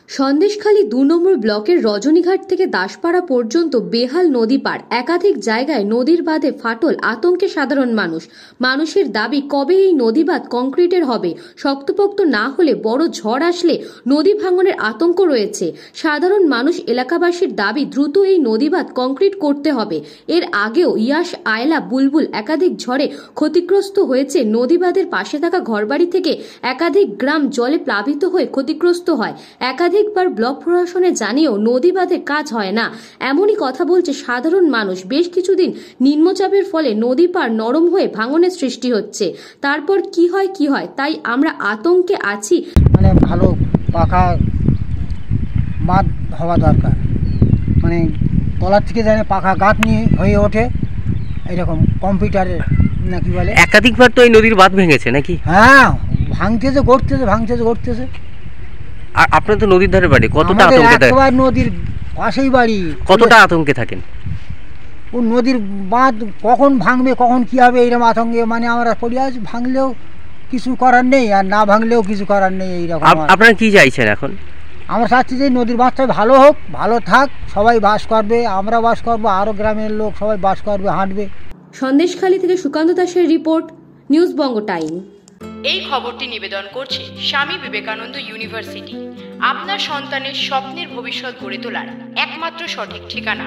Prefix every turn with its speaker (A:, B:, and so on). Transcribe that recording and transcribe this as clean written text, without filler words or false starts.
A: সন্দেশখালী ২ নম্বর ব্লকের রজনীঘাট থেকে দাসপাড়া পর্যন্ত বেহাল নদী পার। একাধিক জায়গায় নদীর বাঁধে ফাটল, আতঙ্কে সাধারণ মানুষের দাবি, কবে এই নদী বাঁধ কংক্রিটের হবে? শক্তপোক্ত না হলে বড় ঝড় আসলে নদী ভাঙনের আতঙ্ক রয়েছে। সাধারণ মানুষ এলাকাবাসীর দাবি, দ্রুত এই নদী বাঁধ কংক্রিট করতে হবে। এর আগেও ইয়াস, আয়লা, বুলবুল একাধিক ঝড়ে ক্ষতিগ্রস্ত হয়েছে। নদী বাঁধের পাশে থাকা ঘরবাড়ি থেকে একাধিক গ্রাম জলে প্লাবিত হয়ে ক্ষতিগ্রস্ত হয়। একাধিকবার ব্লক প্রশাসনে জানিয়েও নদী বাঁধে কাজ হয় না, এমনই কথা বলছে সাধারণ মানুষ। বেশ কিছুদিন নিম্নচাপের ফলে নদী পার নরম হয়ে ভাঙনের সৃষ্টি হচ্ছে। তারপর কি হয় তাই আমরা আতঙ্কে আছি।
B: মানে ভালো পাকা বাঁধ হওয়া দরকার, মানে তলার থেকে যেন পাকা গাঁথনি হয়ে ওঠে, এরকম কম্পিউটারের নাকি বলে।
C: একাধিকবার তো এই নদীর বাঁধ ভেঙেছে নাকি?
B: হ্যাঁ, ভাঙতেছে গড়তেছে।
C: আর আপনার তো নদীর ধারে বাড়ি, কতটা আতঙ্কে থাকেন?
B: একবার নদীর পাশেই বাড়ি।
C: কতটা আতঙ্কে থাকেন?
B: ও নদীর বাঁধ কখন ভাঙবে, কখন কি হবে, এইরকম আতঙ্কে মানে আমরা পড়ে আছি। ভাঙলেও কিছু করার নেই, আর না ভাঙলেও কিছু করার নেই, এইরকম।
C: আপনারা কি চাইছেন এখন?
B: আমরা চাচ্ছি যে নদীর বাঁধটা ভালো হোক, ভালো থাক, সবাই বাস করবে, আমরা বাস করবো, আরও গ্রামের লোক সবাই বাস করবে, হাঁটবে।
A: সন্দেশখালী থেকে সুকান্ত দাসের রিপোর্ট, নিউজ বঙ্গ টাইম।
D: এই খবরটি নিবেদন করছে স্বামী বিবেকানন্দ ইউনিভার্সিটি, আপনার সন্তানের স্বপ্নের ভবিষ্যৎ গড়ে তোলার একমাত্র সঠিক ঠিকানা।